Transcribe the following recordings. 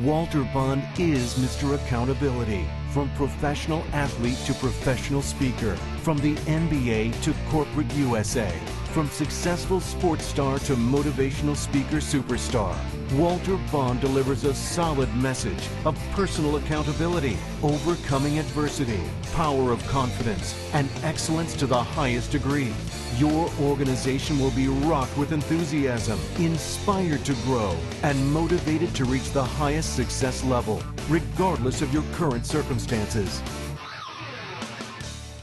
Walter Bond is Mr. Accountability. From professional athlete to professional speaker, from the NBA to corporate USA, from successful sports star to motivational speaker superstar, Walter Bond delivers a solid message of personal accountability, overcoming adversity, power of confidence, and excellence to the highest degree. Your organization will be rocked with enthusiasm, inspired to grow, and motivated to reach the highest success level, regardless of your current circumstances.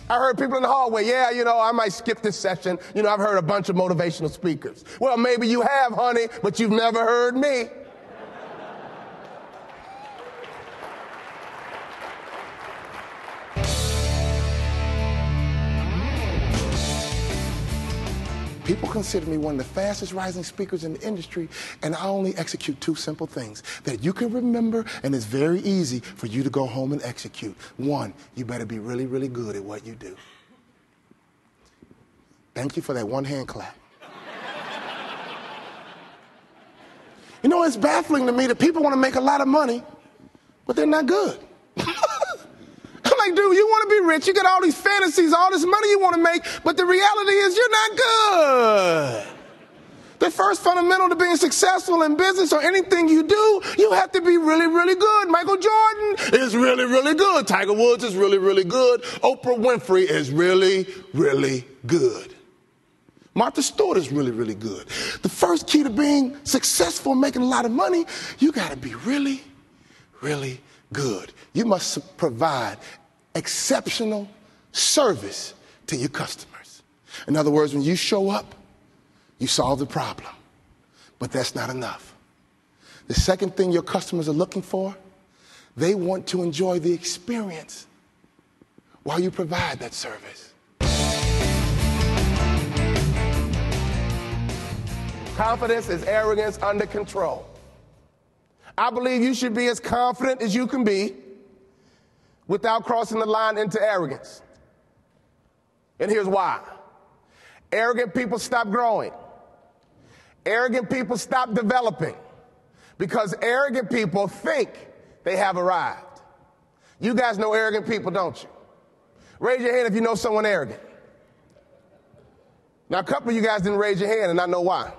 I heard people in the hallway, yeah, I might skip this session. I've heard a bunch of motivational speakers. Well, maybe you have, honey, but you've never heard me. People consider me one of the fastest rising speakers in the industry, and I only execute two simple things that you can remember, and it's very easy for you to go home and execute. One, you better be really, really good at what you do. Thank you for that one hand clap. It's baffling to me that people want to make a lot of money, but they're not good. I'm like, dude, you want to be rich, you got all these fantasies, all this money you want to make, but the reality is you're not good. The first fundamental to being successful in business or anything you do, you have to be really, really good. Michael Jordan is really, really good. Tiger Woods is really, really good. Oprah Winfrey is really, really good. Martha Stewart is really, really good. The first key to being successful and making a lot of money, you got to be really, really good. You must provide exceptional service to your customers. In other words, when you show up, you solve the problem. But that's not enough. The second thing your customers are looking for, they want to enjoy the experience while you provide that service. Confidence is arrogance under control. I believe you should be as confident as you can be without crossing the line into arrogance. And here's why. Arrogant people stop growing. Arrogant people stop developing because arrogant people think they have arrived. You guys know arrogant people, don't you? Raise your hand if you know someone arrogant. Now, a couple of you guys didn't raise your hand, and I know why.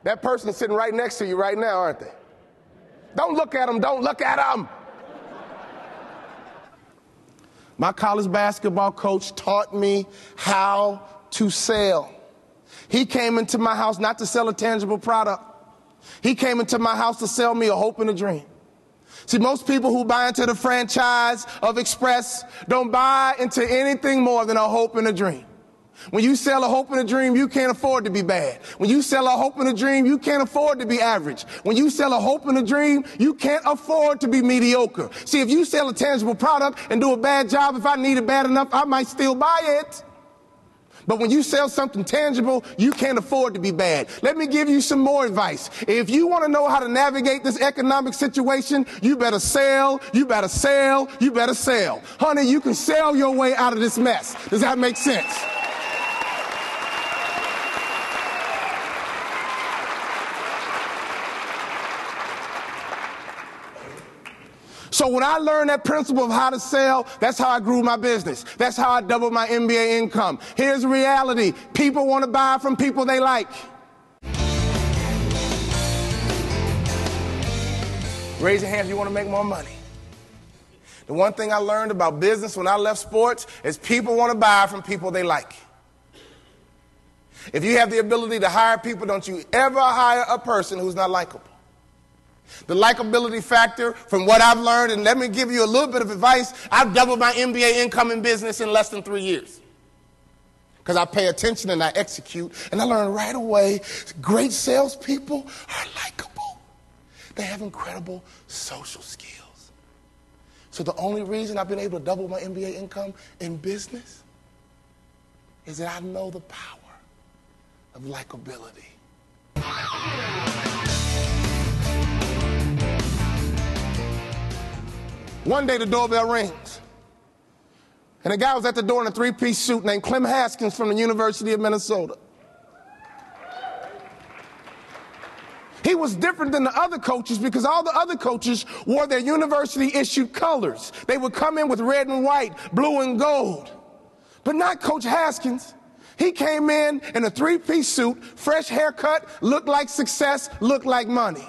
That person's sitting right next to you right now, aren't they? Don't look at them. Don't look at them. My college basketball coach taught me how to sell. He came into my house not to sell a tangible product. He came into my house to sell me a hope and a dream. See, most people who buy into the franchise of Express don't buy into anything more than a hope and a dream. When you sell a hope and a dream, you can't afford to be bad. When you sell a hope and a dream, you can't afford to be average. When you sell a hope and a dream, you can't afford to be mediocre. See, if you sell a tangible product and do a bad job, if I need it bad enough, I might still buy it. But when you sell something tangible, you can't afford to be bad. Let me give you some more advice. If you want to know how to navigate this economic situation, you better sell, you better sell, you better sell. Honey, you can sell your way out of this mess. Does that make sense? So when I learned that principle of how to sell, that's how I grew my business. That's how I doubled my MBA income. Here's the reality. People want to buy from people they like. Raise your hand if you want to make more money. The one thing I learned about business when I left sports is people want to buy from people they like. If you have the ability to hire people, don't you ever hire a person who's not likable. The likability factor, from what I've learned, and let me give you a little bit of advice, I've doubled my MBA income in business in less than 3 years. Because I pay attention and I execute, and I learned right away, great salespeople are likable. They have incredible social skills. So the only reason I've been able to double my MBA income in business is that I know the power of likability. One day the doorbell rings, and a guy was at the door in a three-piece suit named Clem Haskins from the University of Minnesota. He was different than the other coaches because all the other coaches wore their university-issued colors. They would come in with red and white, blue and gold. But not Coach Haskins. He came in a three-piece suit, fresh haircut, looked like success, looked like money.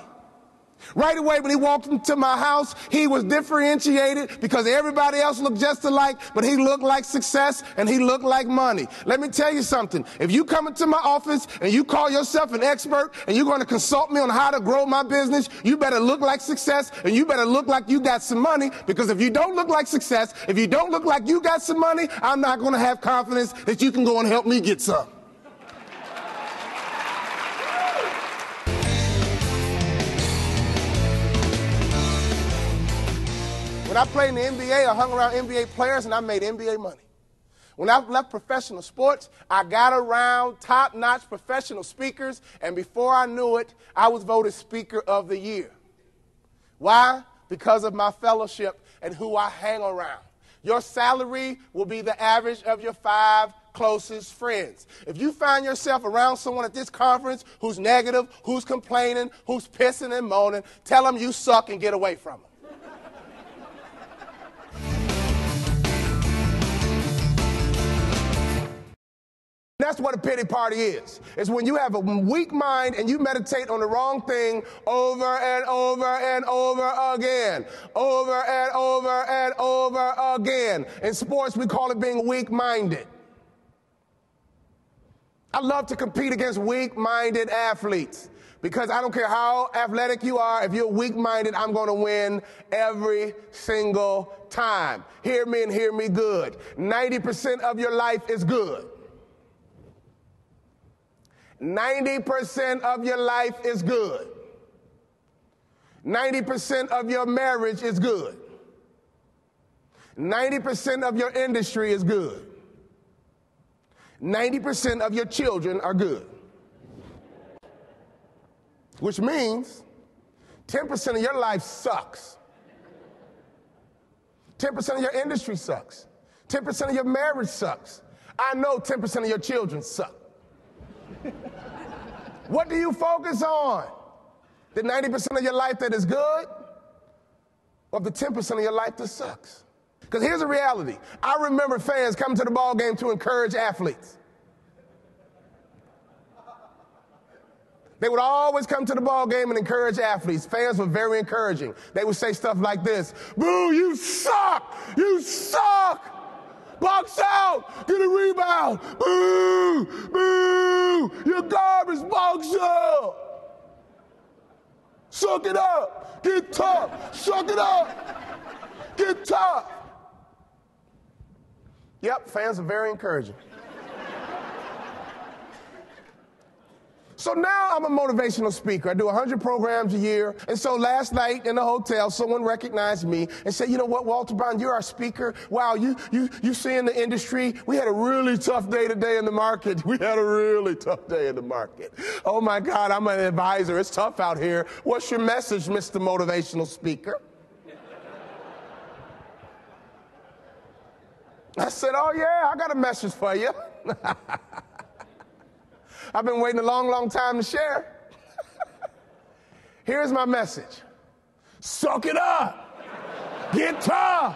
Right away when he walked into my house, he was differentiated because everybody else looked just alike, but he looked like success and he looked like money. Let me tell you something. If you come into my office and you call yourself an expert and you're going to consult me on how to grow my business, you better look like success and you better look like you got some money, because if you don't look like success, if you don't look like you got some money, I'm not going to have confidence that you can go and help me get some. When I played in the NBA, I hung around NBA players and I made NBA money. When I left professional sports, I got around top-notch professional speakers, and before I knew it, I was voted Speaker of the Year. Why? Because of my fellowship and who I hang around. Your salary will be the average of your 5 closest friends. If you find yourself around someone at this conference who's negative, who's complaining, who's pissing and moaning, tell them you suck and get away from them. That's what a pity party is. It's when you have a weak mind and you meditate on the wrong thing over and over and over again. Over and over and over again. In sports, we call it being weak-minded. I love to compete against weak-minded athletes because I don't care how athletic you are. If you're weak-minded, I'm going to win every single time. Hear me and hear me good. 90% of your life is good. 90% of your life is good. 90% of your marriage is good. 90% of your industry is good. 90% of your children are good. Which means 10% of your life sucks. 10% of your industry sucks. 10% of your marriage sucks. I know 10% of your children suck. What do you focus on? The 90% of your life that is good, or the 10% of your life that sucks? Because here's the reality. I remember fans coming to the ball game to encourage athletes. They would always come to the ball game and encourage athletes. Fans were very encouraging. They would say stuff like this: "Boo, you suck! You suck! Box out! Get a rebound! Boo! Boo! You're garbage! Box out! Suck it up! Get tough! Suck it up! Get tough!" Yep, fans are very encouraging. So now I'm a motivational speaker. I do 100 programs a year. And so last night in the hotel, someone recognized me and said, "You know what, Walter Bond, you're our speaker. Wow, you see in the industry, we had a really tough day today in the market. We had a really tough day in the market. Oh my God, I'm an advisor. It's tough out here. What's your message, Mr. Motivational Speaker?" I said, "Oh yeah, I got a message for you." I've been waiting a long, long time to share. Here's my message. Suck it up. Get tough.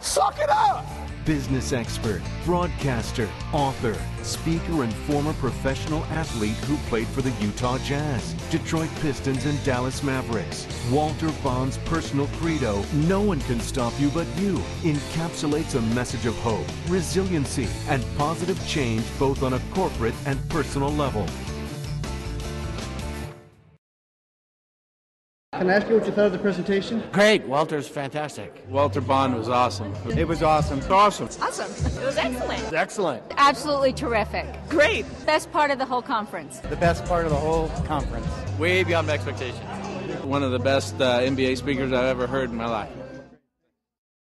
Suck it up. Business expert, broadcaster, author, speaker, and former professional athlete who played for the Utah Jazz, Detroit Pistons, and Dallas Mavericks. Walter Bond's personal credo, "No one can stop you but you," encapsulates a message of hope, resiliency, and positive change both on a corporate and personal level. Can I ask you what you thought of the presentation? Great. Walter's fantastic. Walter Bond was awesome. It was awesome. Awesome. Awesome. It was excellent. Excellent. Absolutely terrific. Great. Best part of the whole conference. The best part of the whole conference. Way beyond my expectations. One of the best NBA speakers I've ever heard in my life.